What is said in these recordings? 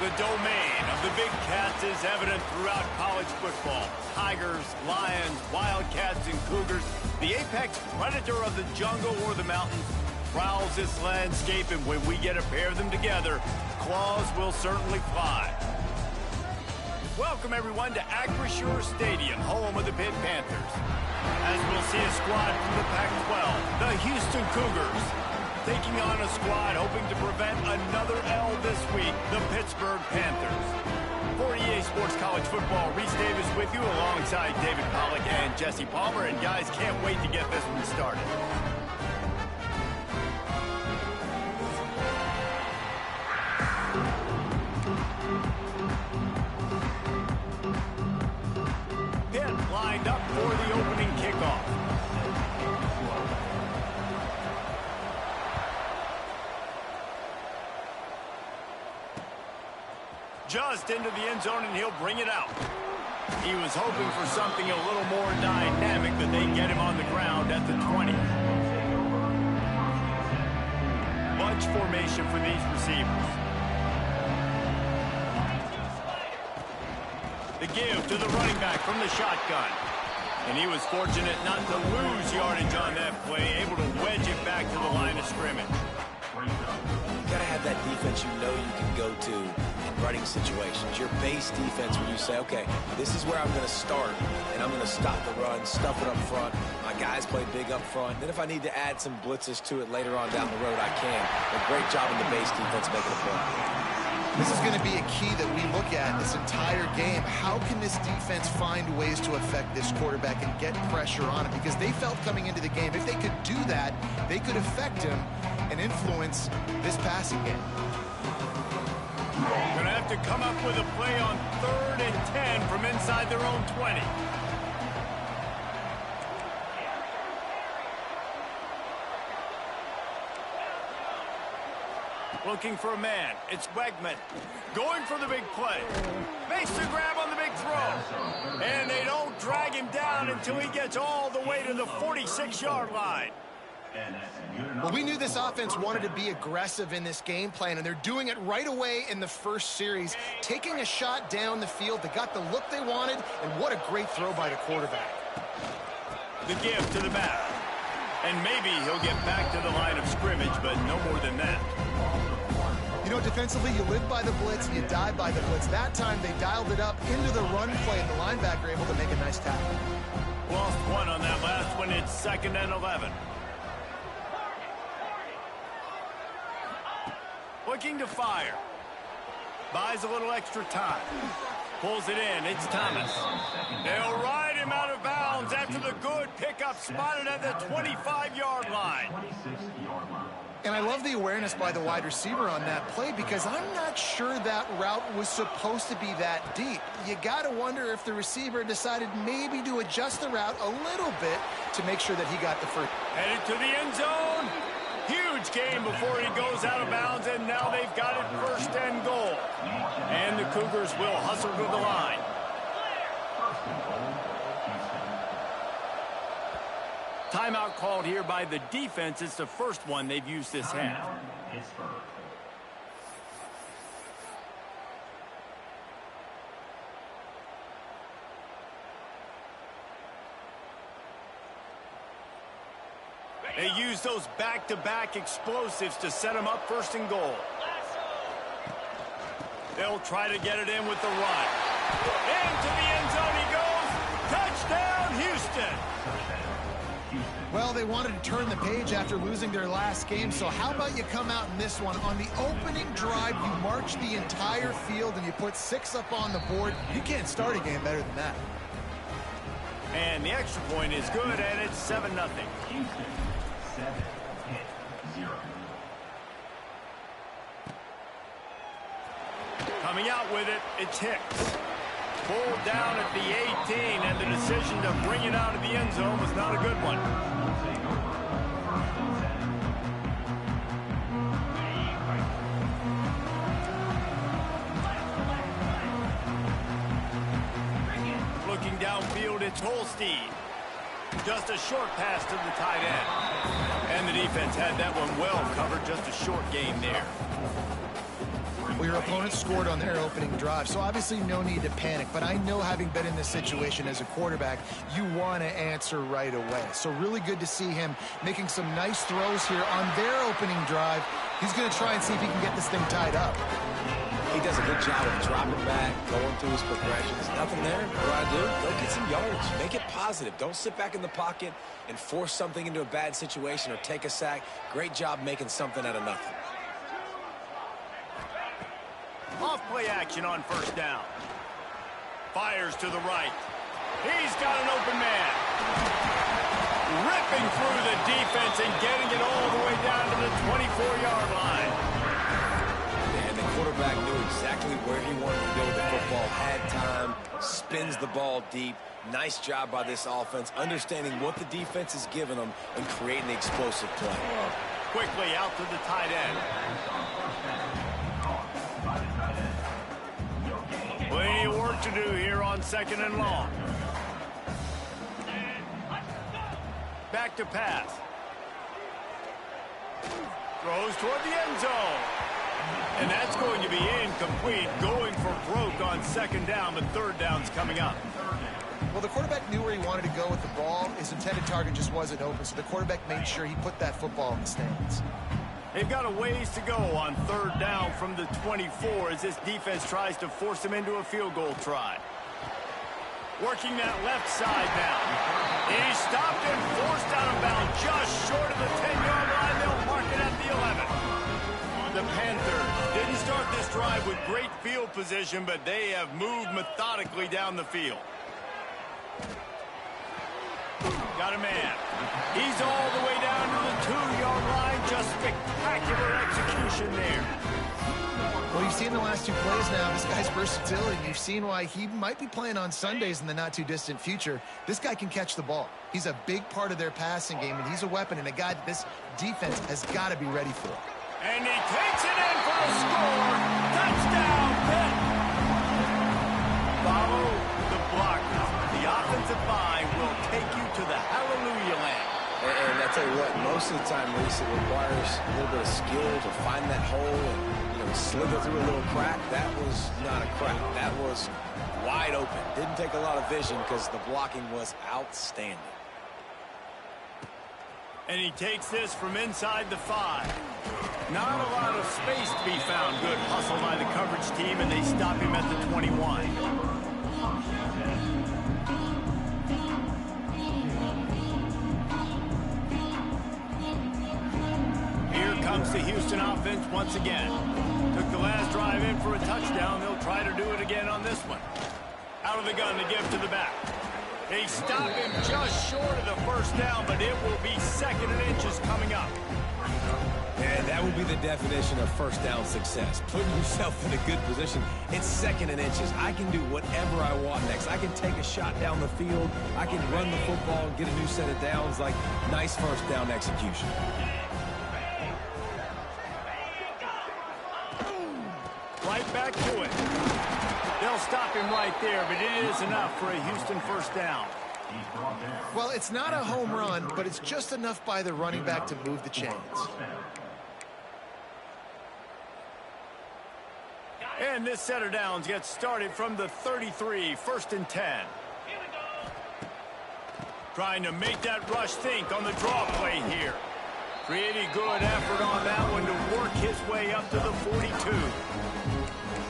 The domain of the big cats is evident throughout college football. Tigers, lions, wildcats, and cougars. The apex predator of the jungle or the mountains prowls this landscape, and when we get a pair of them together, claws will certainly fly. Welcome, everyone, to Acrisure Stadium, home of the Pitt Panthers. As we'll see a squad from the Pac-12, the Houston Cougars, taking on a squad hoping to prevent another L this week, the Pittsburgh Panthers. For EA Sports College Football, Reese Davis with you alongside David Pollack and Jesse Palmer. And guys, can't wait to get this one started. Pitt lined up for the opening kickoff. Just into the end zone, and he'll bring it out. He was hoping for something a little more dynamic, but they get him on the ground at the 20. Bunch formation for these receivers. The give to the running back from the shotgun. And he was fortunate not to lose yardage on that play, able to wedge it back to the line of scrimmage. You gotta have that defense you know you can go to in running situations. Your base defense when you say, okay, this is where I'm gonna start, and I'm gonna stop the run, stuff it up front. My guys play big up front. Then if I need to add some blitzes to it later on down the road, I can. But great job in the base defense making a play. This is going to be a key that we look at this entire game. How can this defense find ways to affect this quarterback and get pressure on him? Because they felt coming into the game, if they could do that, they could affect him and influence this passing game. Going to have to come up with a play on 3rd and 10 from inside their own 20. Looking for a man. It's Wegman. Going for the big play. Makes the grab on the big throw. And they don't drag him down until he gets all the way to the 46-yard line. Well, we knew this offense wanted to be aggressive in this game plan, and they're doing it right away in the first series. Taking a shot down the field. They got the look they wanted, and what a great throw by the quarterback. The give to the back. And maybe he'll get back to the line of scrimmage, but no more than that. You know, defensively, you live by the blitz and you die by the blitz. That time, they dialed it up into the run play, and the linebacker able to make a nice tackle. Lost one on that last one. It's 2nd and 11. Looking to fire. Buys a little extra time. Pulls it in. It's Thomas. They'll ride him out of bounds after the good pickup spotted at the 25-yard line. And I love the awareness by the wide receiver on that play, because I'm not sure that route was supposed to be that deep. You got to wonder if the receiver decided maybe to adjust the route a little bit to make sure that he got the first. Headed to the end zone. Huge gain before he goes out of bounds, and now they've got it 1st and goal. And the Cougars will hustle to the line. Timeout called here by the defense. It's the first one they've used this half. They use those back-to-back explosives to set them up 1st and goal. They'll try to get it in with the run. Into the end zone he goes. Touchdown, Houston. Well, they wanted to turn the page after losing their last game, so how about you come out in this one? On the opening drive, you march the entire field and you put 6 up on the board. You can't start a game better than that. And the extra point is good, and it's 7-0. Houston, 7-0. Coming out with it, it's Hicks. Pulled down at the 18, and the decision to bring it out of the end zone was not a good one. Looking downfield, it's Holstein. Just a short pass to the tight end. And the defense had that one well covered, just a short gain there. Well, Your opponent scored on their opening drive, so obviously no need to panic. But I know, having been in this situation as a quarterback, you want to answer right away. So really good to see him making some nice throws here on their opening drive. He's going to try and see if he can get this thing tied up. He does a good job of dropping back, going through his progressions. Nothing there. What do I do? Go get some yards. Make it positive. Don't sit back in the pocket and force something into a bad situation or take a sack. Great job making something out of nothing. Off play action on first down. Fires to the right. He's got an open man. Ripping through the defense and getting it all the way down to the 24-yard line. And the quarterback knew exactly where he wanted to go with the football. Had time. Spins the ball deep. Nice job by this offense, understanding what the defense is giving them and creating the explosive play. Quickly out to the tight end. Plenty of work to do here on 2nd and long. Back to pass. Throws toward the end zone. And that's going to be incomplete. Going for broke on 2nd down, but 3rd down's coming up. Well, the quarterback knew where he wanted to go with the ball. His intended target just wasn't open, so the quarterback made sure he put that football in the stands. They've got a ways to go on 3rd down from the 24 as this defense tries to force him into a field goal try. Working that left side now. He's stopped and forced out of bounds just short of the 10-yard line. They'll mark it at the 11. The Panthers didn't start this drive with great field position, but they have moved methodically down the field. Got a man. He's all the way down to the 2-yard line. Just spectacular execution there. Well, you've seen the last 2 plays now. This guy's versatility. You've seen why he might be playing on Sundays in the not-too-distant future. This guy can catch the ball. He's a big part of their passing game, and he's a weapon and a guy that this defense has got to be ready for. And he takes it in for a score. Touchdown, Pitt. Follow the blockers. The offensive line will take you to the hallelujah land. And I tell you what, most of the time, Reese, it requires a little bit of skill to find that hole and, slither through a little crack. That was not a crack. That was wide open. Didn't take a lot of vision because the blocking was outstanding. And he takes this from inside the 5. Not a lot of space to be found. Good hustle by the coverage team, and they stop him at the 21. Here comes the Houston offense once again. Took the last drive in for a touchdown. They'll try to do it again on this one. Out of the gun to give to the back. They stop him just short of the 1st down, but it will be 2nd and inches coming up. And that would be the definition of 1st down success. Putting yourself in a good position. It's 2nd and inches. I can do whatever I want next. I can take a shot down the field. I can run the football and get a new set of downs. Like, nice 1st down execution. Right back to it. They'll stop him right there, but it is enough for a Houston 1st down. Well, it's not a home run, but it's just enough by the running back to move the chains. And this set of downs gets started from the 33, 1st and 10. Trying to make that rush think on the draw play here. Pretty good effort on that one to work his way up to the 42.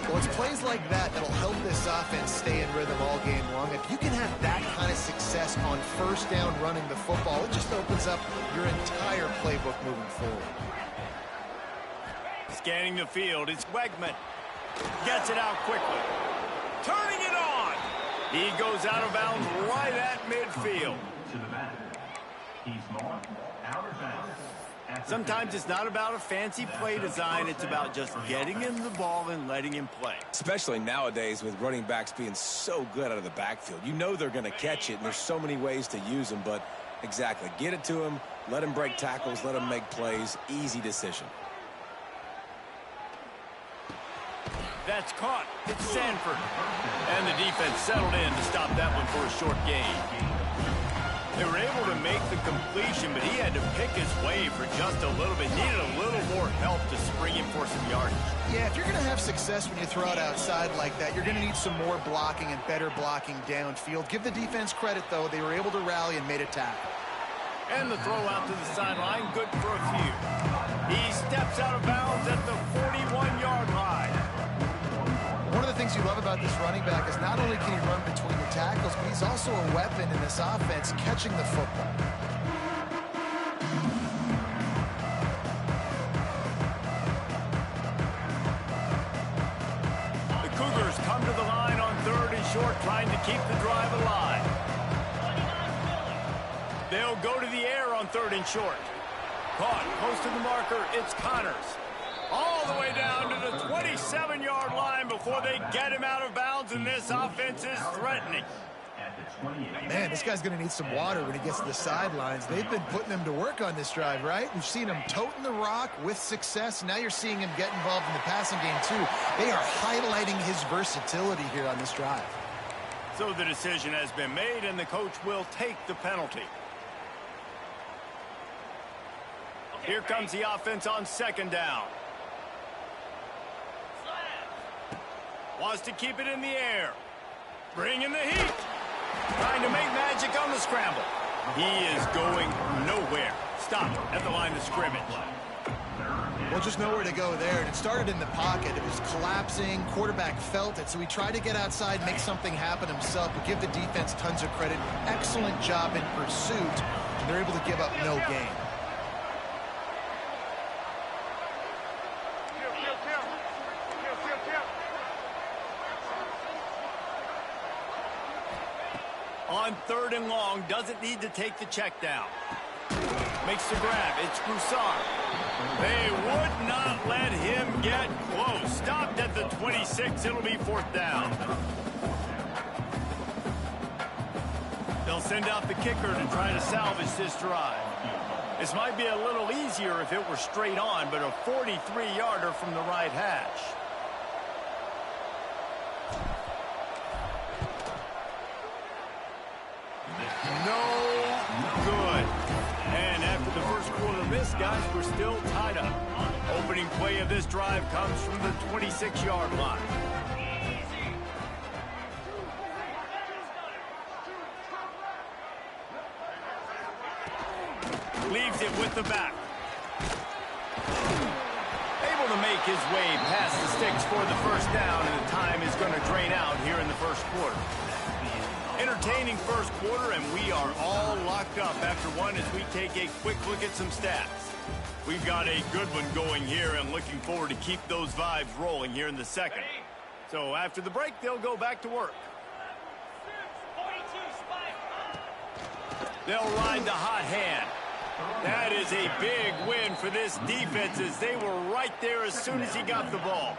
Well, it's plays like that that'll help this offense stay in rhythm all game long. If you can have that kind of success on 1st down running the football, it just opens up your entire playbook moving forward. Scanning the field, it's Wegman. Gets it out quickly. Turning it on. He goes out of bounds right at midfield. Sometimes it's not about a fancy play design. It's about just getting him the ball and letting him play. Especially nowadays with running backs being so good out of the backfield. You know they're going to catch it, and there's so many ways to use them. But exactly, get it to him, let him break tackles, let him make plays. Easy decision. That's caught. It's Sanford. And the defense settled in to stop that one for a short gain. They were able to make the completion, but he had to pick his way for just a little bit. Needed a little more help to spring him for some yardage. Yeah, if you're going to have success when you throw it outside like that, you're going to need some more blocking and better blocking downfield. Give the defense credit, though. They were able to rally and made a tackle. And the throw out to the sideline, good for a few. He steps out of bounds at the 41-yard line. One of the things you love about this running back is not only can he run between the tackles, but he's also a weapon in this offense catching the football. The Cougars come to the line on 3rd and short, trying to keep the drive alive. They'll go to the air on 3rd and short. Caught close to the marker, it's Connors. All the way down to the 27-yard line before they get him out of bounds, and this offense is threatening. Man, this guy's going to need some water when he gets to the sidelines. They've been putting him to work on this drive, right? We've seen him toting the rock with success. Now you're seeing him get involved in the passing game, too. They are highlighting his versatility here on this drive. So the decision has been made, and the coach will take the penalty. Here comes the offense on 2nd down. Wants to keep it in the air. Bringing the heat. Trying to make magic on the scramble. He is going nowhere. Stop at the line of scrimmage. Well, just nowhere to go there. And it started in the pocket. It was collapsing. Quarterback felt it. So he tried to get outside, make something happen himself, but give the defense tons of credit. Excellent job in pursuit. And they're able to give up no gain. On 3rd and long, doesn't need to take the check down. Makes the grab, it's Broussard. They would not let him get close. Stopped at the 26, it'll be 4th down. They'll send out the kicker to try to salvage this drive. This might be a little easier if it were straight on, but a 43-yarder from the right hash. No good. And after the first quarter miss, guys, we're still tied up. Opening play of this drive comes from the 26-yard line. Leaves it with the back. Able to make his way past the sticks for the first down, and the time is going to drain out here in the first quarter. Entertaining first quarter, and we are all locked up after one as we take a quick look at some stats. We've got a good one going here and looking forward to keep those vibes rolling here in the second. So after the break, they'll go back to work. They'll ride the hot hand. That is a big win for this defense as they were right there as soon as he got the ball.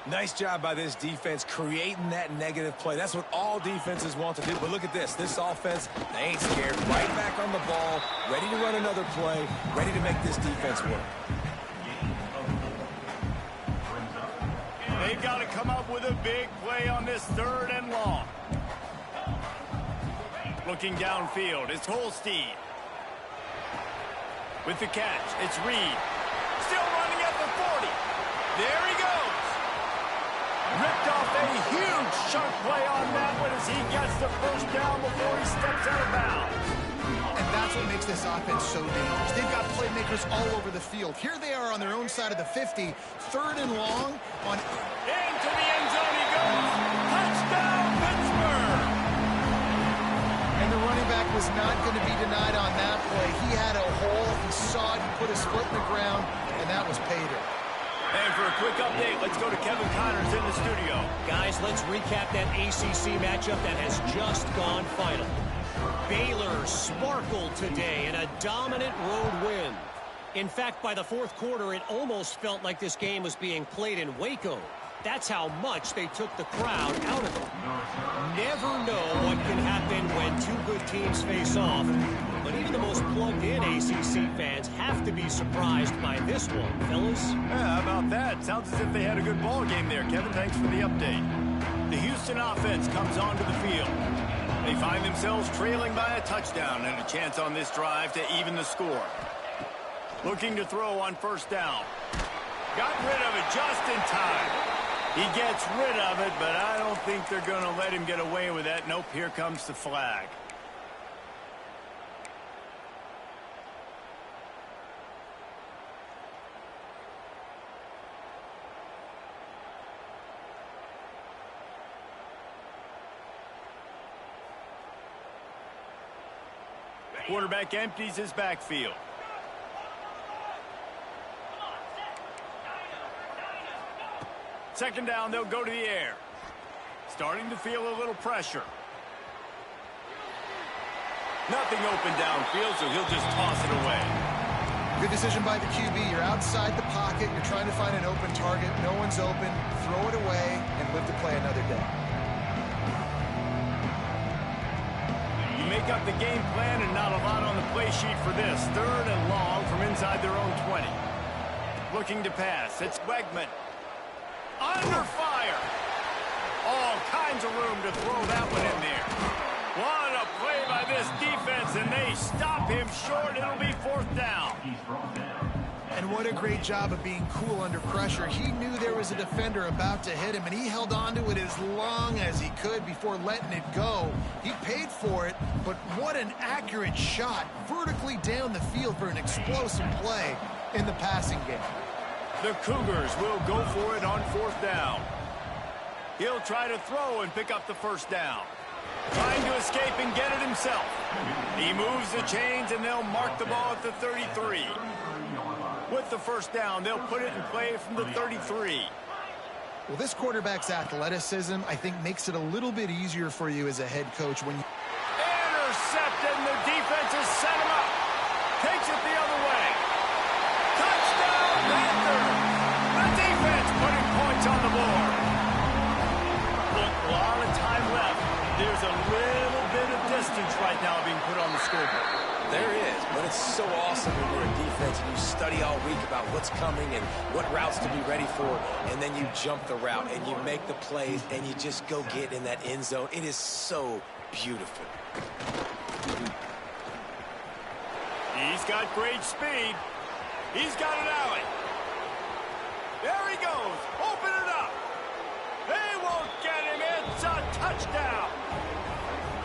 Nice job by this defense creating that negative play. That's what all defenses want to do. But look at this. This offense, they ain't scared. Right back on the ball, ready to run another play, ready to make this defense work. They've got to come up with a big play on this 3rd and long. Looking downfield, it's Holstein. With the catch, it's Reed. Still running at the 40. There he goes. Ripped off a huge chunk play on that one as he gets the first down before he steps out of bounds. And that's what makes this offense so dangerous. They've got playmakers all over the field. Here they are on their own side of the 50. 3rd and long on... Into the end zone he goes. Touchdown, Pittsburgh! And the running back was not going to be denied on that play. He had a hole. He saw it. He put his foot in the ground, and that was pay dirt. And for a quick update, let's go to Kevin Connors in the studio. Guys, let's recap that ACC matchup that has just gone final. Baylor sparkled today in a dominant road win. In fact, by the 4th quarter, it almost felt like this game was being played in Waco. That's how much they took the crowd out of it. Never know what can happen when two good teams face off. But even the most plugged-in ACC fans have to be surprised by this one, fellas. Yeah, how about that? Sounds as if they had a good ball game there. Kevin, thanks for the update. The Houston offense comes onto the field. They find themselves trailing by a touchdown and a chance on this drive to even the score. Looking to throw on first down. Got rid of it just in time. He gets rid of it, but I don't think they're going to let him get away with that. Nope, here comes the flag. Quarterback empties his backfield. Second down, they'll go to the air. Starting to feel a little pressure. Nothing open downfield, so he'll just toss it away. Good decision by the QB. You're outside the pocket. You're trying to find an open target. No one's open. Throw it away and live to play another day. Make up the game plan and not a lot on the play sheet for this. Third and long from inside their own 20. Looking to pass. It's Wegman. Under fire. All kinds of room to throw that one in there. What a play by this defense, and they stop him short. It'll be fourth down. And what a great job of being cool under pressure. He knew there was a defender about to hit him, and he held on to it as long as he could before letting it go. He paid for it, but what an accurate shot vertically down the field for an explosive play in the passing game. The Cougars will go for it on fourth down. He'll try to throw and pick up the first down. Trying to escape and get it himself. He moves the chains, and they'll mark the ball at the 33. With the first down, they'll put it in play from the 33. Well, this quarterback's athleticism, I think, makes it a little bit easier for you as a head coach when you... Intercepted, and the defense has set him up. Takes it the other way. Touchdown, Panthers! The defense putting points on the board. Look, a lot of time left. There's a little bit of distance right now being put on the scoreboard. There is, but it's so awesome when you're a defense and you study all week about what's coming and what routes to be ready for, and then you jump the route and you make the plays and you just go get in that end zone. It is so beautiful. He's got great speed. He's got an alley. There he goes. Open it up. They won't get him. It's a touchdown.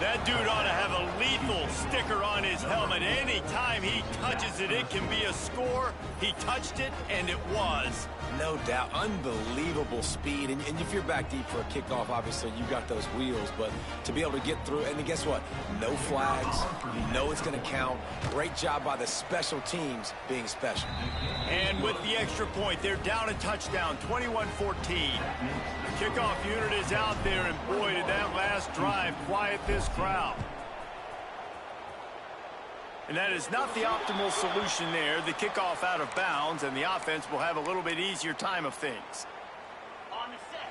That dude ought to have a lethal sticker on his helmet. Anytime he touches it, it can be a score. He touched it, and it was. No doubt. Unbelievable speed. And if you're back deep for a kickoff, obviously you got those wheels. But to be able to get through, and guess what? No flags. You know it's going to count. Great job by the special teams being special. And with the extra point, they're down a touchdown, 21-14. The kickoff unit is out there, and boy, did that last drive quiet this crowd. And that is not the optimal solution there. The kickoff out of bounds, and the offense will have a little bit easier time of things. On the set.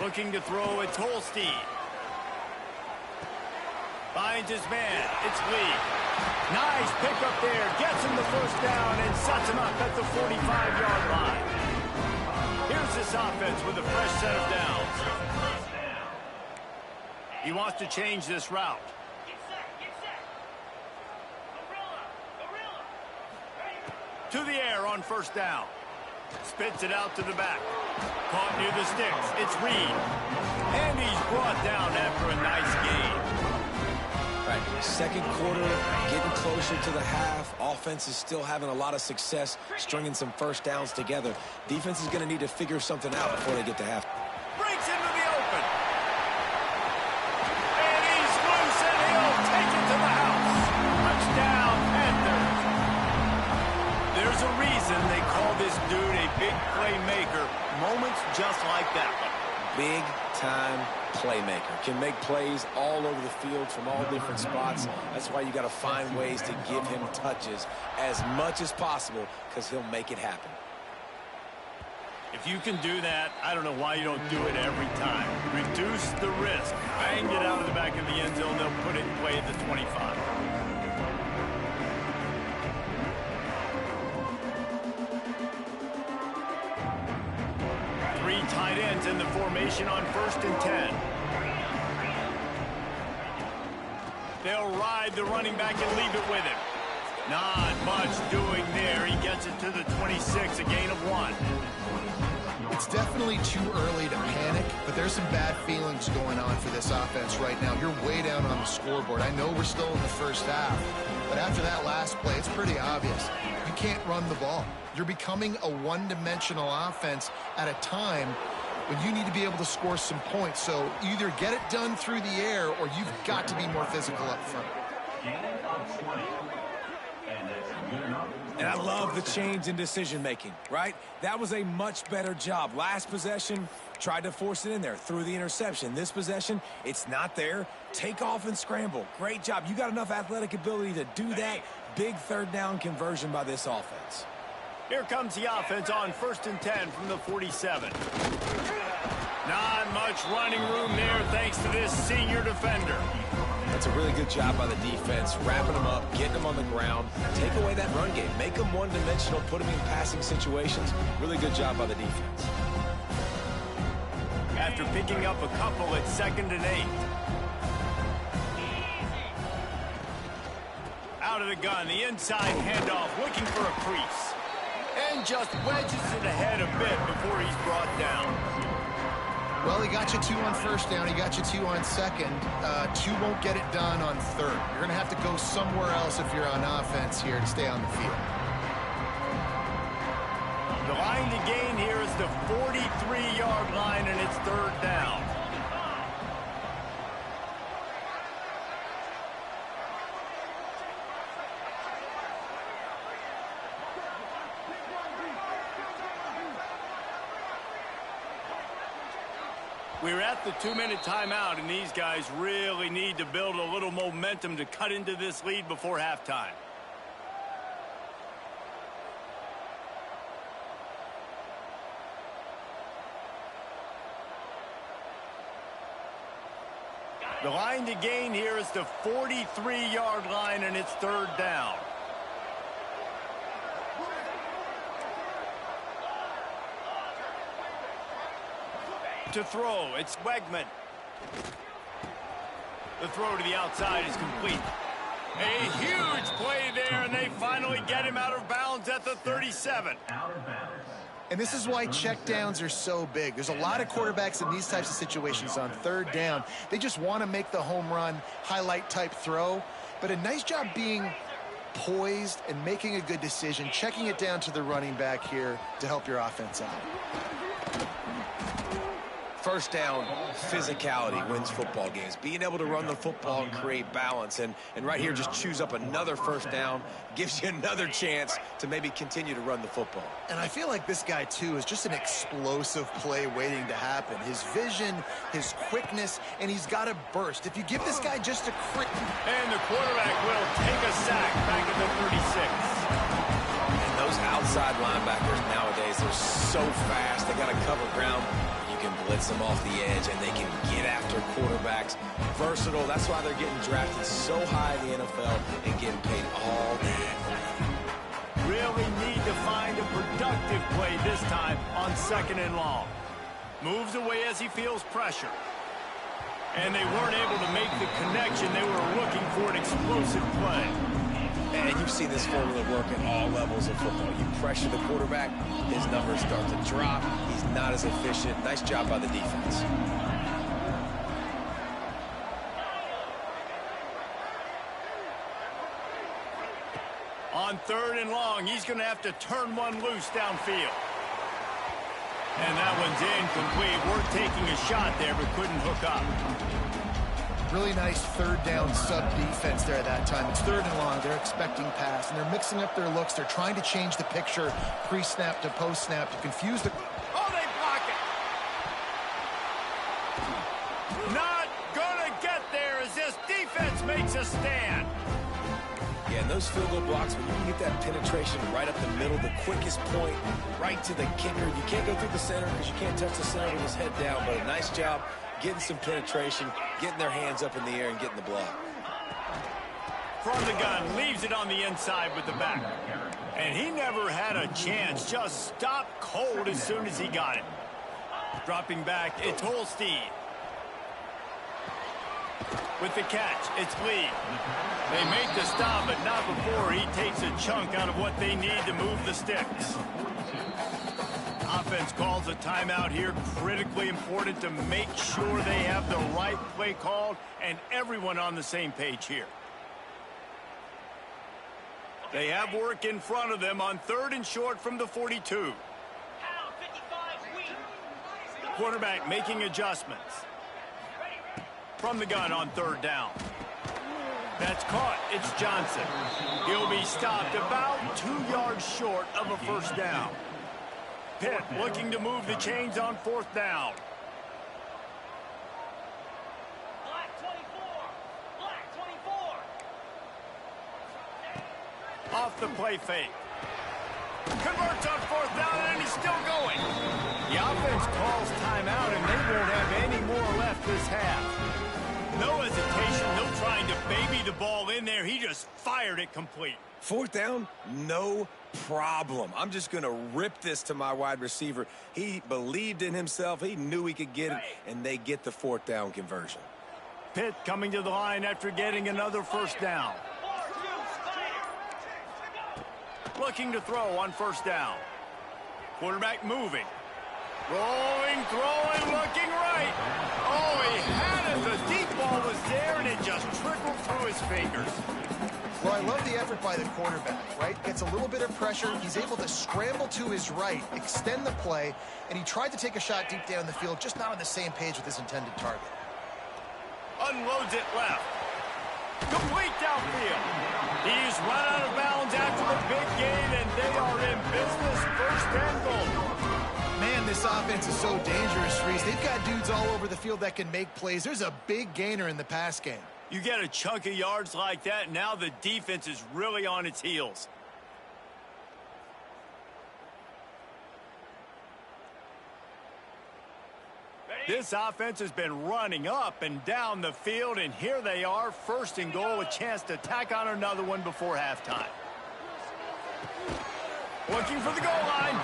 Looking to throw, it's Holstein. Finds his man. It's Lee. Nice pickup there. Gets him the first down and sets him up at the 45-yard line. Here's this offense with a fresh set of downs. He wants to change this route. Get set. Get set. Gorilla. To the air on first down. Spits it out to the back. Caught near the sticks. It's Reed. And he's brought down after a nice gain. Right. Second quarter, getting closer to the half. Offense is still having a lot of success stringing some first downs together. Defense is going to need to figure something out before they get to half. Breaks into the open. And he's loose, and he'll take it to the house. Touchdown, Panthers. There's a reason they call this dude a big playmaker. Moments just like that one. Big-time playmaker. Can make plays all over the field from all different spots. That's why you got to find ways to give him touches as much as possible, because he'll make it happen. If you can do that, I don't know why you don't do it every time. Reduce the risk. Bang it out of the back of the end zone. They'll put it in play at the 25. Three tight ends in the formation on 1st and 10. They'll ride the running back and leave it with him. Not much doing there. He gets it to the 26, a gain of 1. It's definitely too early to panic, but there's some bad feelings going on for this offense right now. You're way down on the scoreboard. I know we're still in the first half, but after that last play, it's pretty obvious. You can't run the ball. You're becoming a one-dimensional offense at a time when you need to be able to score some points. So either get it done through the air or you've got to be more physical up front. And I love the change in decision-making, right? That was a much better job. Last possession, tried to force it in there, threw the interception. This possession, it's not there. Take off and scramble. Great job. You got enough athletic ability to do that. Big third down conversion by this offense. Here comes the offense on 1st and 10 from the 47. Not much running room there thanks to this senior defender. That's a really good job by the defense, wrapping them up, getting them on the ground, take away that run game, make them one-dimensional, put them in passing situations. Really good job by the defense. After picking up a couple at 2nd and 8. Out of the gun, the inside handoff, looking for a crease. And just wedges it ahead a bit before he's brought down. Well, he got you 2 on 1st down. He got you 2 on 2nd. 2 won't get it done on 3rd. You're going to have to go somewhere else if you're on offense here to stay on the field. The line to gain here is the 43-yard line, and it's 3rd down. We're at the 2-minute timeout, and these guys really need to build a little momentum to cut into this lead before halftime. The line to gain here is the 43-yard line, and it's 3rd down. To throw, it's Wegman. The throw to the outside is complete. A huge play there, and they finally get him out of bounds at the 37. And this is why checkdowns are so big. There's a lot of quarterbacks in these types of situations on 3rd down. They just want to make the home run, highlight type throw. But a nice job being poised and making a good decision, checking it down to the running back here to help your offense out. First down, physicality wins football games. Being able to run the football and create balance. And right here, just choose up another first down, gives you another chance to maybe continue to run the football. And I feel like this guy, too, is just an explosive play waiting to happen. His vision, his quickness, and he's got a burst. If you give this guy just a quick... And the quarterback will take a sack back at the 36. And those outside linebackers nowadays, they're so fast. They got to cover ground. Can blitz them off the edge, and they can get after quarterbacks. Versatile. That's why they're getting drafted so high in the NFL and getting paid all that. Really need to find a productive play this time on 2nd and long. Moves away as he feels pressure. And they weren't able to make the connection. They were looking for an explosive play. And you've seen this formula work at all levels of football. You pressure the quarterback, his numbers start to drop. He's not as efficient. Nice job by the defense. On 3rd and long, he's going to have to turn one loose downfield. And that one's incomplete. We're taking a shot there, but couldn't hook up. Really nice 3rd down sub-defense there at that time. It's 3rd and long. They're expecting pass, and they're mixing up their looks. They're trying to change the picture pre-snap to post-snap to confuse the... Oh, they block it! Not gonna get there as this defense makes a stand. Yeah, and those field goal blocks, when you can get that penetration right up the middle, the quickest point, right to the kicker. You can't go through the center because you can't touch the center with his head down, but a nice job getting some penetration, getting their hands up in the air and getting the block. From the gun, leaves it on the inside with the back. And he never had a chance, just stopped cold as soon as he got it. Dropping back, it's Holstein. With the catch, it's Lee. They make the stop, but not before he takes a chunk out of what they need to move the sticks. Offense calls a timeout here, critically important to make sure they have the right play called and everyone on the same page here. They have work in front of them on 3rd and short from the 42. Quarterback making adjustments. From the gun on 3rd down. That's caught. It's Johnson. He'll be stopped about 2 yards short of a 1st down. Pitt looking to move the chains on 4th down. Black 24. Black 24. Off the play fake. Converts on 4th down, and he's still going. The offense calls timeout, and they won't have any more left this half. No hesitation, no trying to baby the ball in there. He just fired it complete. 4th down, no problem. I'm just going to rip this to my wide receiver. He believed in himself. He knew he could get it, and they get the 4th down conversion. Pitt coming to the line after getting another 1st down. Looking to throw on 1st down. Quarterback moving. Rolling, throwing, looking right. Oh, he had it. The deep ball was there, and it just trickled through his fingers. Well, I love the effort by the quarterback, right? Gets a little bit of pressure. He's able to scramble to his right, extend the play, and he tried to take a shot deep down the field, just not on the same page with his intended target. Unloads it left. Complete downfield. He's run out of bounds after the big gain, and they are in business. 1st and goal. Man, this offense is so dangerous, Reese. They've got dudes all over the field that can make plays. There's a big gainer in the pass game. You get a chunk of yards like that, now the defense is really on its heels. This offense has been running up and down the field, and here they are, 1st and goal, a chance to tack on another one before halftime. Looking for the goal line.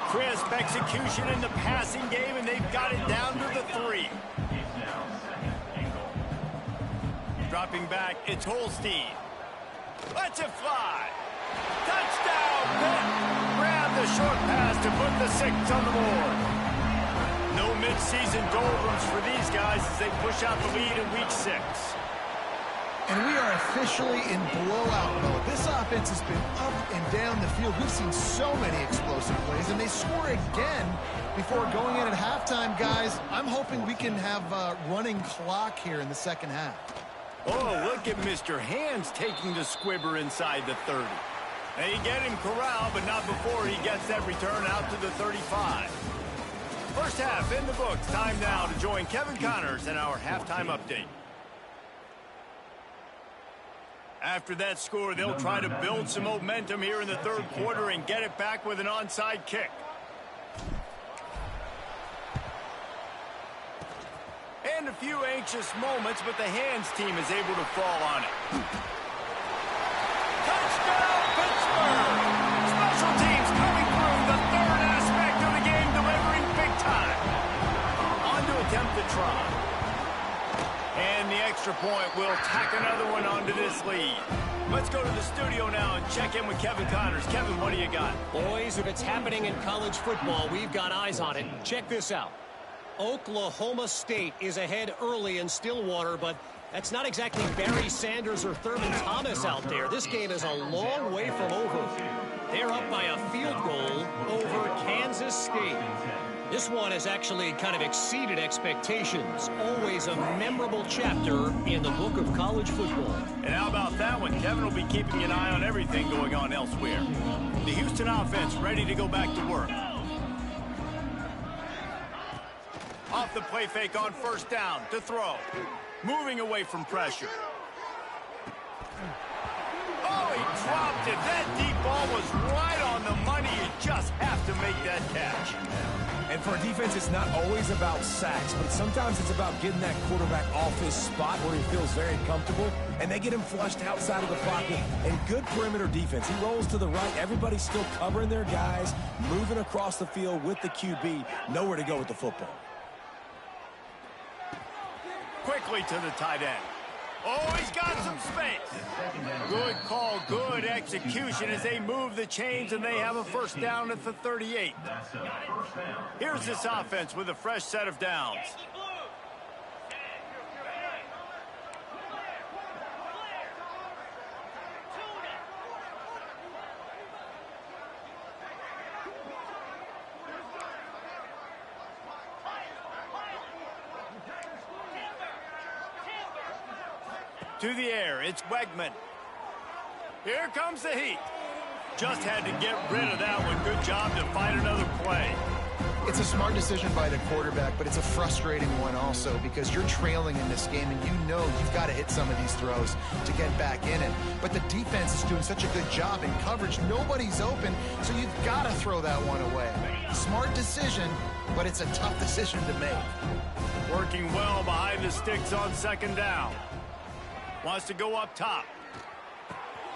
Crisp execution in the passing game, and they've got it down to the 3. Dropping back, it's Holstein. Lets it fly. Touchdown, Pitt. Grab the short pass to put the 6 on the board. No midseason doldrums for these guys as they push out the lead in week 6. And we are officially in blowout mode. This offense has been up and down the field. We've seen so many explosive plays, and they score again before going in at halftime, guys. I'm hoping we can have a running clock here in the 2nd half. Oh, look at Mr. Hands taking the squibber inside the 30. They get him corralled, but not before he gets that return out to the 35. 1st half in the books. Time now to join Kevin Connors in our halftime update. After that score, they'll try to build some momentum here in the 3rd quarter and get it back with an onside kick. And a few anxious moments, but the Hands team is able to fall on it. Touchdown, Pittsburgh! Special teams coming through, the 3rd aspect of the game, delivering big time. On to attempt the try. And the extra point will tack another one onto this lead. Let's go to the studio now and check in with Kevin Connors. Kevin, what do you got? Boys, if it's happening in college football, we've got eyes on it. Check this out. Oklahoma State is ahead early in Stillwater, but that's not exactly Barry Sanders or Thurman Thomas out there. This game is a long way from over. They're up by a field goal over Kansas State. This one has actually kind of exceeded expectations. Always a memorable chapter in the book of college football. And how about that one? Kevin will be keeping an eye on everything going on elsewhere. The Houston offense ready to go back to work. Off the play fake on 1st down to throw. Moving away from pressure. Oh, he dropped it. That deep ball was right on the money. You just have to make that catch. And for a defense, it's not always about sacks, but sometimes it's about getting that quarterback off his spot where he feels very comfortable, and they get him flushed outside of the pocket. And good perimeter defense. He rolls to the right. Everybody's still covering their guys, moving across the field with the QB. Nowhere to go with the football. Quickly to the tight end. Oh, he's got some space. Good call, good execution as they move the chains, and they have a first down at the 38. Here's this offense with a fresh set of downs. To the air, it's Wegman. Here comes the heat. Just had to get rid of that one. Good job to find another play. It's a smart decision by the quarterback, but it's a frustrating one also because you're trailing in this game and you know you've got to hit some of these throws to get back in it. But the defense is doing such a good job in coverage. Nobody's open, so you've got to throw that one away. Smart decision, but it's a tough decision to make. Working well behind the sticks on second down. Wants to go up top.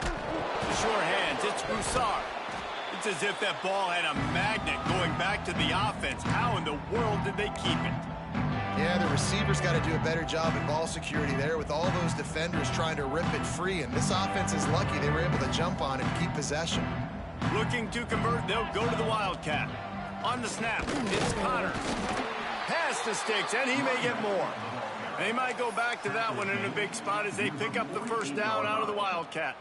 The short hands, it's Broussard. It's as if that ball had a magnet going back to the offense. How in the world did they keep it? Yeah, the receivers got to do a better job at ball security there with all those defenders trying to rip it free. And this offense is lucky they were able to jump on it and keep possession. Looking to convert, they'll go to the Wildcat. On the snap, it's Connors. Pass the sticks, and he may get more. They might go back to that one in a big spot as they pick up the first down out of the Wildcat.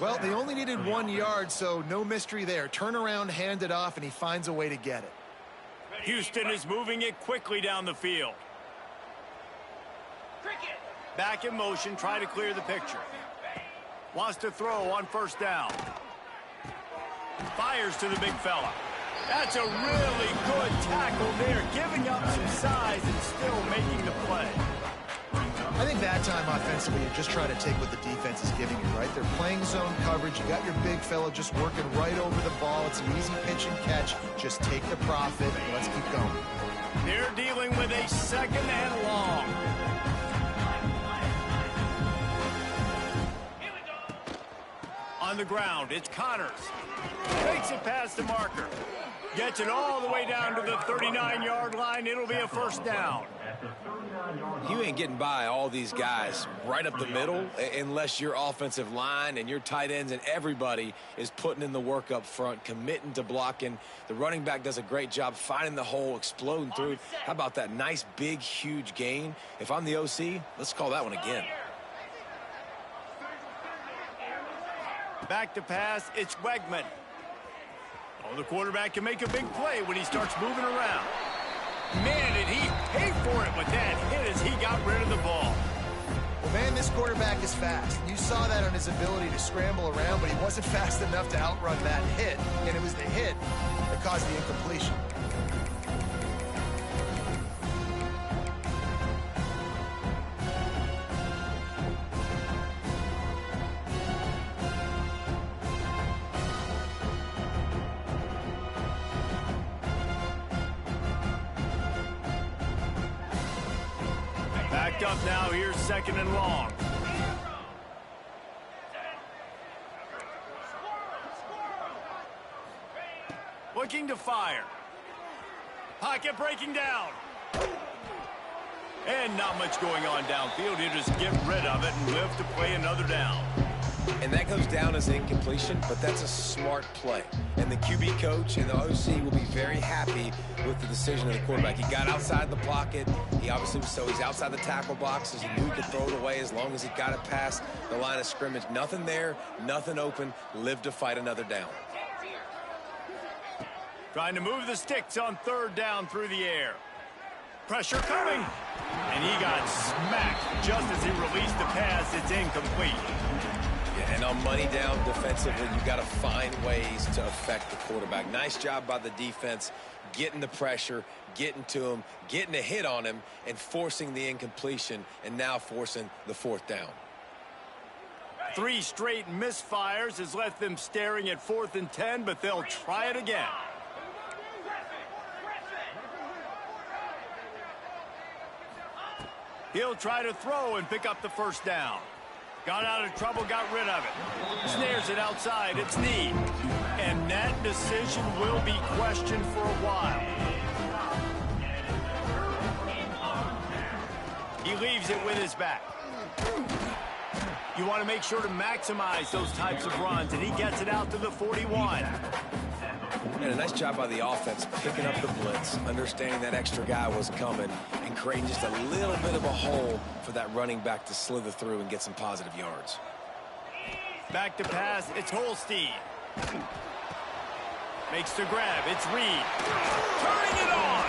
Well, they only needed 1 yard, so no mystery there. Turn around, hand it off, and he finds a way to get it. Houston is moving it quickly down the field. Back in motion, try to clear the picture. Wants to throw on first down. Fires to the big fella. That's a really good tackle there, giving up some size and still making the play. I think that time offensively, you're just trying to take what the defense is giving you, right? They're playing zone coverage. You got your big fella just working right over the ball. It's an easy pitch and catch. Just take the profit. Let's keep going. They're dealing with a second and long. On the ground, it's Connors. Takes it past the marker. Gets it all the way down to the 39-yard line. It'll be a first down. You ain't getting by all these guys right up the middle unless your offensive line and your tight ends and everybody is putting in the work up front, committing to blocking. The running back does a great job finding the hole, exploding through. How about that nice, big, huge gain? If I'm the OC, let's call that one again. Back to pass, it's Wegman. Oh, the quarterback can make a big play when he starts moving around. Man, did he pay for it with that hit as he got rid of the ball. Well, man, this quarterback is fast. You saw that on his ability to scramble around, but he wasn't fast enough to outrun that hit, and it was the hit that caused the incompletion. Backed up now, here's second and long. Looking to fire. Pocket breaking down. And not much going on downfield. He'll just get rid of it and live to play another down. And that goes down as incompletion, but that's a smart play. And the QB coach and the OC will be very happy with the decision of the quarterback. He got outside the pocket. He obviously was so he's outside the tackle boxes. He knew he could throw it away as long as he got it past the line of scrimmage. Nothing there, nothing open. Live to fight another down. Trying to move the sticks on third down through the air. Pressure coming. And he got smacked just as he released the pass. It's incomplete. And on money down defensively, you've got to find ways to affect the quarterback. Nice job by the defense, getting the pressure, getting to him, getting a hit on him, and forcing the incompletion, and now forcing the fourth down. 3 straight misfires has left them staring at 4th and 10, but they'll try it again. He'll try to throw and pick up the first down. Got out of trouble, got rid of it. Snares it outside, it's knee. And that decision will be questioned for a while. He leaves it with his back. You want to make sure to maximize those types of runs, and he gets it out to the 41. And a nice job by the offense picking up the blitz, understanding that extra guy was coming, and creating just a little bit of a hole for that running back to slither through and get some positive yards. Back to pass, it's Holstein. Makes the grab, it's Reed. Turning it on!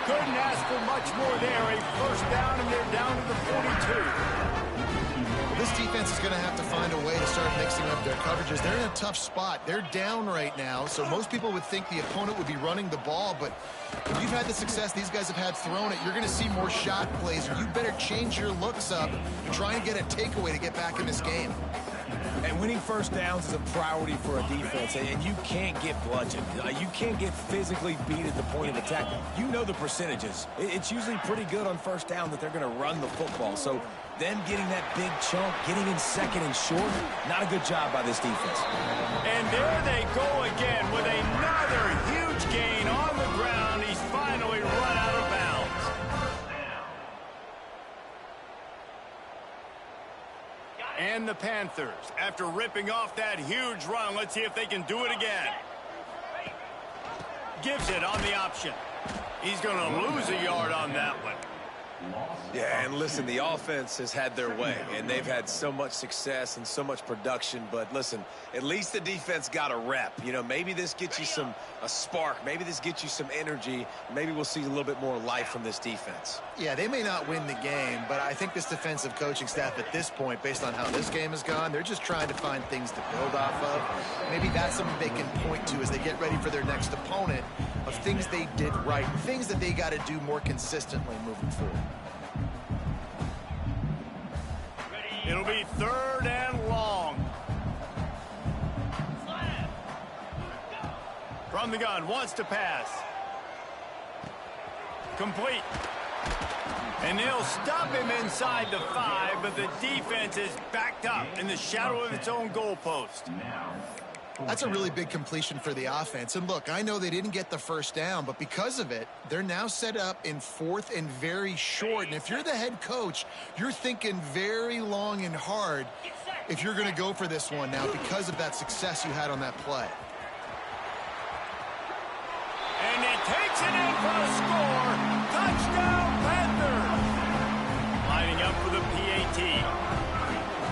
Couldn't ask for much more there. A first down, and they're down to the 42. This defense is going to have to find a way to start mixing up their coverages. They're in a tough spot. They're down right now, so most people would think the opponent would be running the ball, but if you've had the success these guys have had throwing it, you're going to see more shot plays, and you better change your looks up and try and get a takeaway to get back in this game. And winning first downs is a priority for a defense, and you can't get bludgeoned. You can't get physically beat at the point of attack. You know the percentages. It's usually pretty good on first down that they're going to run the football. So them getting that big chunk, getting in second and short, not a good job by this defense. And there they go again with another huge gain on the ground. He's finally run out of bounds. And the Panthers, after ripping off that huge run, let's see if they can do it again. Gives it on the option. He's going to lose a yard on that one. Yeah, and listen, the offense has had their way, and they've had so much success and so much production. But listen, at least the defense got a rep. You know, maybe this gets you a spark. Maybe this gets you some energy. Maybe we'll see a little bit more life from this defense. Yeah, they may not win the game, but I think this defensive coaching staff at this point, based on how this game has gone, they're just trying to find things to build off of. Maybe that's something they can point to as they get ready for their next opponent, of things they did right, things that they got to do more consistently moving forward. It'll be third and long. From the gun, wants to pass. Complete. And they'll stop him inside the 5, but the defense is backed up in the shadow of its own goalpost. That's a really big completion for the offense. And look, I know they didn't get the first down, but because of it, they're now set up in 4th and very short. And if you're the head coach, you're thinking very long and hard if you're going to go for this one now because of that success you had on that play. And he takes it in for a score. Touchdown, Panthers! Lining up for the PAT.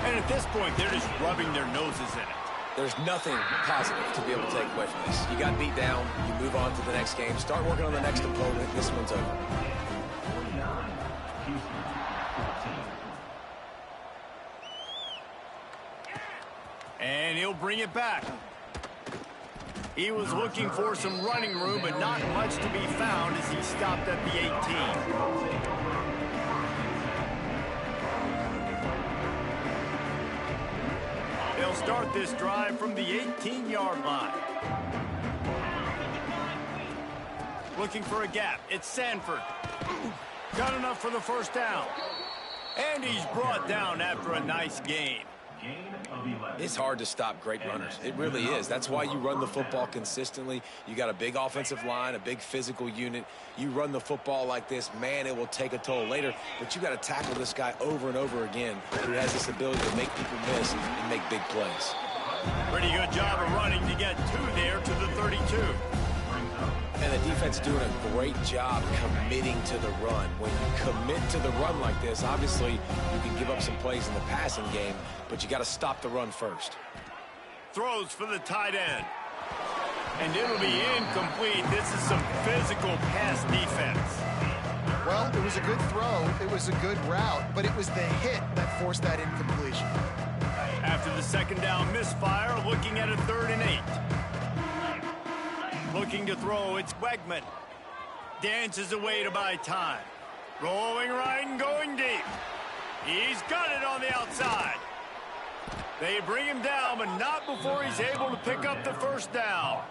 And at this point, they're just rubbing their noses in it. There's nothing positive to be able to take away from this. You got beat down, you move on to the next game, start working on the next opponent. This one's over. And he'll bring it back. He was looking for some running room, but not much to be found as he stopped at the 18. They'll start this drive from the 18-yard line. Looking for a gap. It's Sanford. Got enough for the first down. And he's brought down after a nice gain. It's hard to stop great runners. It really is. That's why you run the football consistently. You got a big offensive line, a big physical unit. You run the football like this, man, it will take a toll later. But you got to tackle this guy over and over again who has this ability to make people miss and make big plays. Pretty good job of running to get 2 there to the 32. And the defense doing a great job committing to the run. When you commit to the run like this, obviously you can give up some plays in the passing game, but you got to stop the run first. Throws for the tight end. And it'll be incomplete. This is some physical pass defense. Well, it was a good throw. It was a good route, but it was the hit that forced that incompletion. After the second down misfire, looking at a 3rd and 8. Looking to throw, it's Wegman. Dances away to buy time. Rolling right and going deep. He's got it on the outside. They bring him down, but not before he's able to pick up the first down.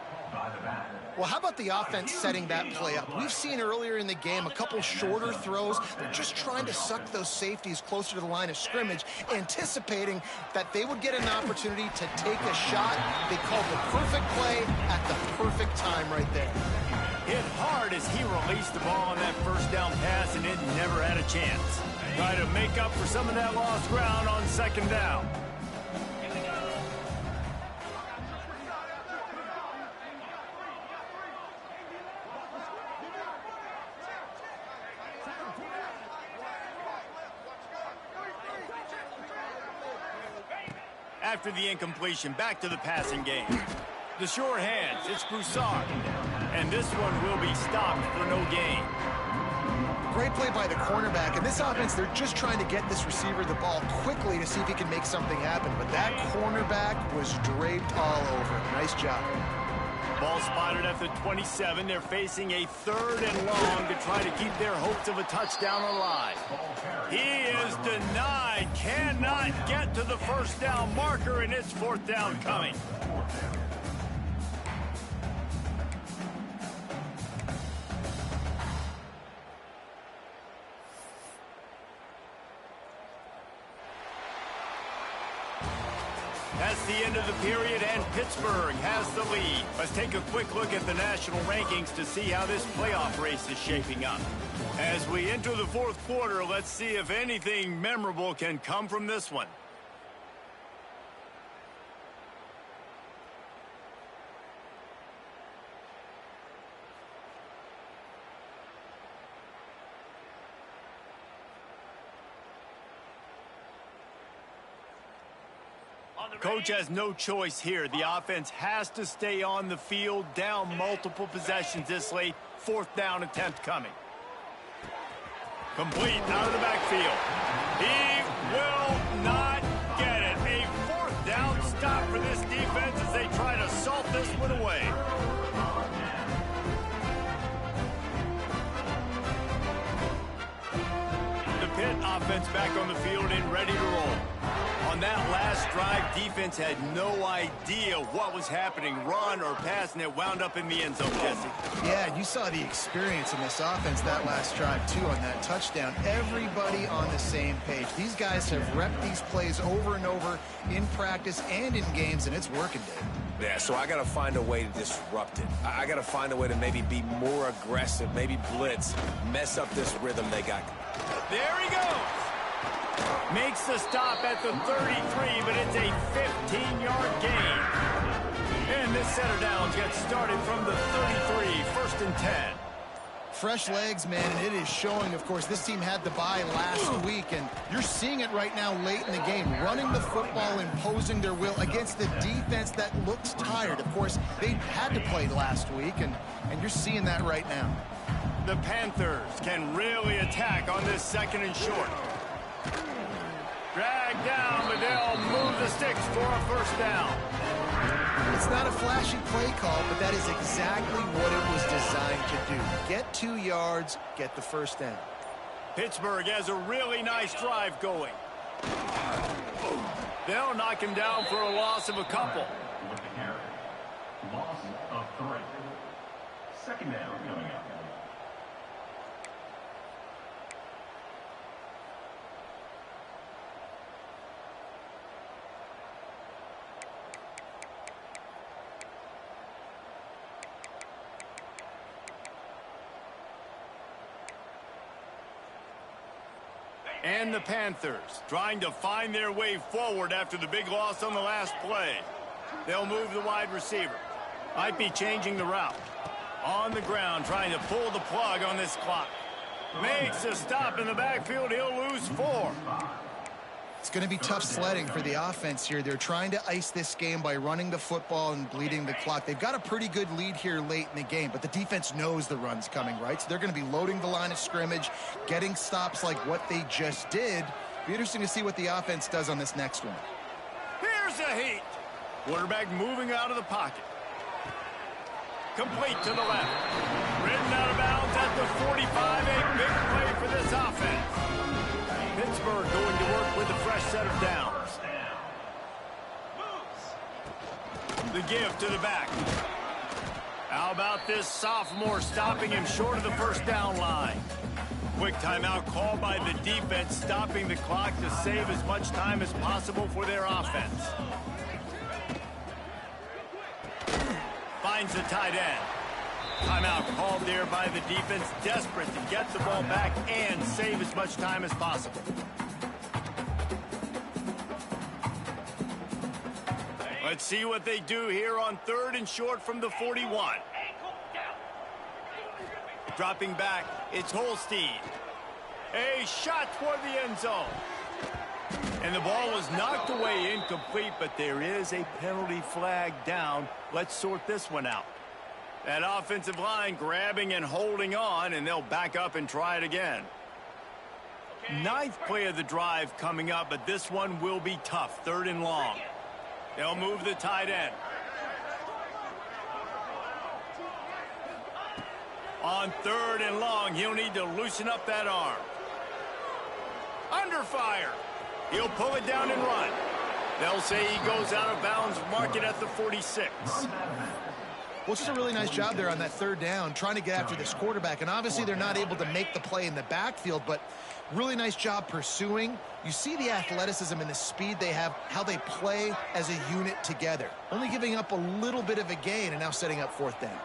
Well, how about the offense setting that play up? We've seen earlier in the game a couple shorter throws. They're just trying to suck those safeties closer to the line of scrimmage, anticipating that they would get an opportunity to take a shot. They called the perfect play at the perfect time right there. Hit hard as he released the ball on that first down pass, and it never had a chance. Try to make up for some of that lost ground on second down. After the incompletion, back to the passing game. The short hands, it's Broussard. And this one will be stopped for no gain. Great play by the cornerback. In this offense, they're just trying to get this receiver the ball quickly to see if he can make something happen. But that cornerback was draped all over him. Nice job. Ball spotted at the 27. They're facing a 3rd and long to try to keep their hopes of a touchdown alive. He is denied. Cannot get to the first down marker, and it's 4th down coming. That's the end of the period, and Pittsburgh has the lead. Let's take a quick look at the national rankings to see how this playoff race is shaping up. As we enter the 4th quarter, let's see if anything memorable can come from this one. Coach has no choice here. The offense has to stay on the field, down multiple possessions this late. 4th down attempt coming. Complete out of the backfield. He will not get it. A 4th down stop for this defense as they try to salt this one away. The Pitt offense back on the field and ready to roll. On that last drive, defense had no idea what was happening, run or pass, and it wound up in the end zone, Jesse. Yeah, you saw the experience in this offense that last drive, too, on that touchdown. Everybody on the same page. These guys have repped these plays over and over in practice and in games, and it's working, Dave. Yeah, so I got to find a way to disrupt it. I got to find a way to maybe be more aggressive, maybe blitz, mess up this rhythm they got. There he goes. Makes the stop at the 33, but it's a 15-yard gain. And this set of downs gets started from the 33, 1st and 10. Fresh legs, man, and it is showing, of course, this team had the bye last week, and you're seeing it right now late in the game, running the football, imposing their will against the defense that looks tired. Of course, they had to play last week, and you're seeing that right now. The Panthers can really attack on this 2nd and short. Drag down, but they'll move the sticks for a 1st down. It's not a flashy play call, but that is exactly what it was designed to do. Get 2 yards, get the 1st down. Pittsburgh has a really nice drive going. They'll knock him down for a loss of a couple. Loss of 3. 2nd down coming up. And the Panthers trying to find their way forward after the big loss on the last play. They'll move the wide receiver. Might be changing the route. On the ground, trying to pull the plug on this clock. Makes a stop in the backfield. He'll lose 4. It's going to be tough sledding for the offense here. They're trying to ice this game by running the football and bleeding the clock. They've got a pretty good lead here late in the game, but the defense knows the run's coming, right? So they're going to be loading the line of scrimmage, getting stops like what they just did. Be interesting to see what the offense does on this next one. Here's a heat. Quarterback moving out of the pocket. Complete to the left. Ridden out of bounds at the 45. A big play for this offense. Pittsburgh going to work with a fresh set of downs. The give to the back. How about this sophomore stopping him short of the first down line? Quick timeout called by the defense, stopping the clock to save as much time as possible for their offense. Finds the tight end. Timeout called there by the defense, desperate to get the ball back and save as much time as possible. Let's see what they do here on 3rd and short from the 41. Dropping back, it's Holstein. A shot toward the end zone. And the ball was knocked away incomplete, but there is a penalty flag down. Let's sort this one out. That offensive line grabbing and holding on, and they'll back up and try it again. 9th play of the drive coming up, but this one will be tough. 3rd and long. They'll move the tight end. On 3rd and long, he'll need to loosen up that arm. Under fire. He'll pull it down and run. They'll say he goes out of bounds, mark it at the 46. Well, just a really nice job there on that 3rd down, trying to get after this quarterback. And obviously they're not able to make the play in the backfield, but really nice job pursuing. You see the athleticism and the speed they have, how they play as a unit together. Only giving up a little bit of a gain and now setting up 4th down.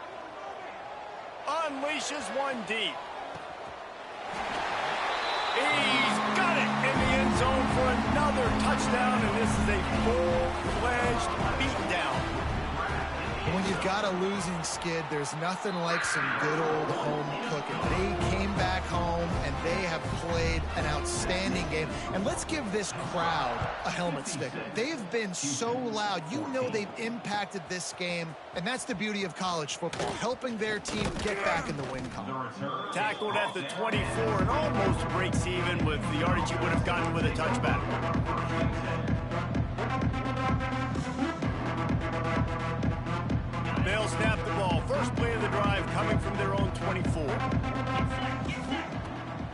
Unleashes one deep. He's got it in the end zone for another touchdown, and this is a full-fledged beatdown. When you've got a losing skid, there's nothing like some good old home cooking. They came back home, and they have played an outstanding game. And let's give this crowd a helmet sticker. They've been so loud. You know they've impacted this game, and that's the beauty of college football, helping their team get back in the win column. Tackled at the 24 and almost breaks even with the yardage he would have gotten with a touchback. They'll snap the ball. First play of the drive coming from their own 24.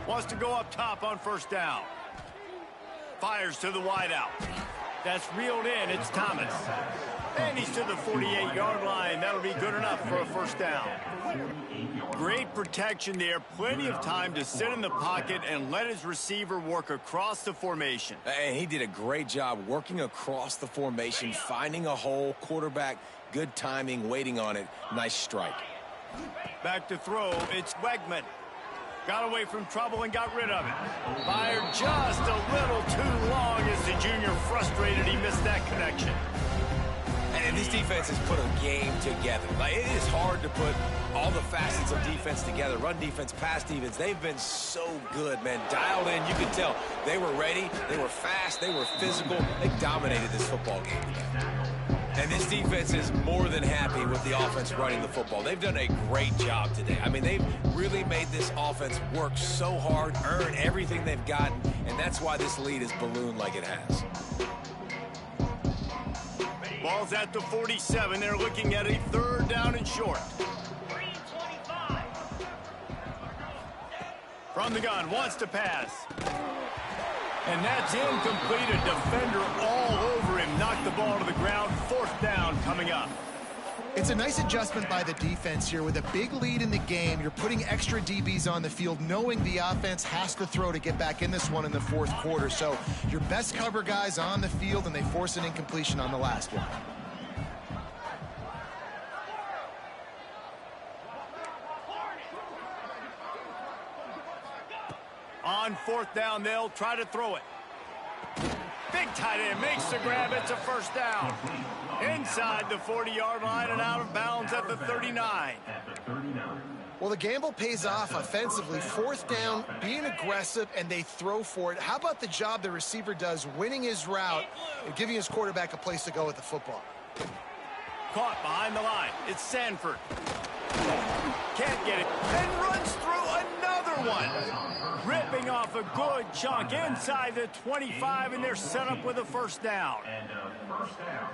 Wants to go up top on 1st down. Fires to the wideout. That's reeled in. It's Thomas. And he's to the 48-yard line. That'll be good enough for a 1st down. Great protection there. Plenty of time to sit in the pocket and let his receiver work across the formation. And he did a great job working across the formation, finding a hole, quarterback, good timing, waiting on it. Nice strike. Back to throw. It's Wegman. Got away from trouble and got rid of it. Fired just a little too long as the junior frustrated. He missed that connection. And this defense has put a game together. Like, it is hard to put all the facets of defense together. Run defense, pass defense. They've been so good, man. Dialed in. You could tell they were ready. They were fast. They were physical. They dominated this football game today. And this defense is more than happy with the offense running the football. They've done a great job today. I mean, they've really made this offense work so hard, earn everything they've gotten, and that's why this lead is ballooned like it has. Ball's at the 47. They're looking at a 3rd down and short. From the gun, wants to pass. And that's incomplete. A defender all over him. Knocked the ball to the ground. 4th down coming up. It's a nice adjustment by the defense here. With a big lead in the game, you're putting extra DBs on the field, knowing the offense has to throw to get back in this one in the 4th quarter. So your best cover guys on the field, and they force an incompletion on the last one. On 4th down, they'll try to throw it. Big tight end makes the grab. It's a 1st down. Inside the 40-yard line and out of bounds at the 39. Well, the gamble pays off offensively. 4th down, being aggressive, and they throw for it. How about the job the receiver does, winning his route and giving his quarterback a place to go with the football? Caught behind the line. It's Sanford. Can't get it. And runs through another one. Ripping off a good chunk inside the 25, and they're set up with a 1st down.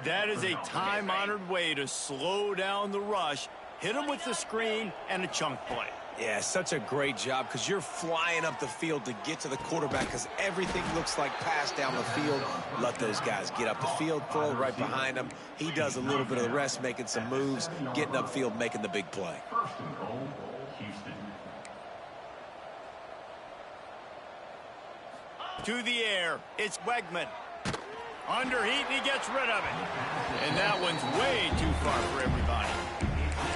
That is a time-honored way to slow down the rush, hit them with the screen, and a chunk play. Yeah, such a great job because you're flying up the field to get to the quarterback because everything looks like pass down the field. Let those guys get up the field, throw right behind him. He does a little bit of the rest, making some moves, getting upfield, making the big play. First and goal, Houston. To the air, it's Wegman. Under heat, and he gets rid of it. And that one's way too far for everybody.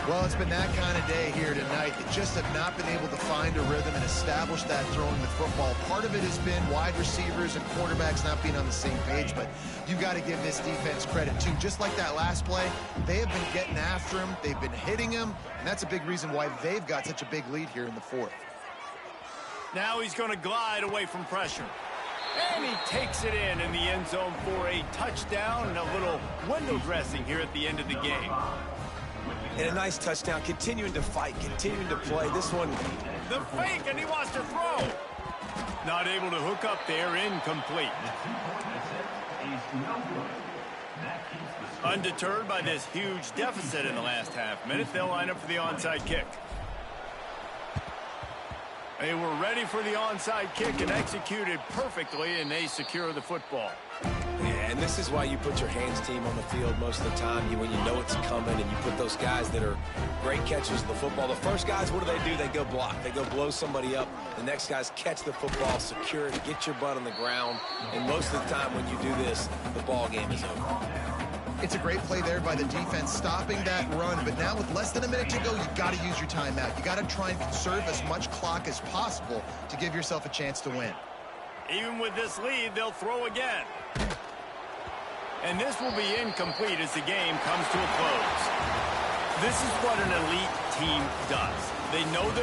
Well, it's been that kind of day here tonight. They just have not been able to find a rhythm and establish that throwing the football. Part of it has been wide receivers and quarterbacks not being on the same page, but you got to give this defense credit, too. Just like that last play, they have been getting after him. They've been hitting him, and that's a big reason why they've got such a big lead here in the fourth. Now he's going to glide away from pressure. And he takes it in the end zone for a touchdown and a little window dressing here at the end of the game. And a nice touchdown, continuing to fight, continuing to play. This one, the fake, and he wants to throw. Not able to hook up there, incomplete. Undeterred by this huge deficit in the last half minute, they'll line up for the onside kick. They were ready for the onside kick and executed perfectly, and they secure the football. Yeah, and this is why you put your hands team on the field most of the time. When you know it's coming and you put those guys that are great catchers of the football. The first guys, what do? They go block. They go blow somebody up. The next guys catch the football, secure it, get your butt on the ground. And most of the time when you do this, the ball game is over. It's a great play there by the defense, stopping that run. But now with less than a minute to go, you've got to use your timeout. You got to try and conserve as much clock as possible to give yourself a chance to win. Even with this lead, they'll throw again. And this will be incomplete as the game comes to a close. This is what an elite team does. They know they're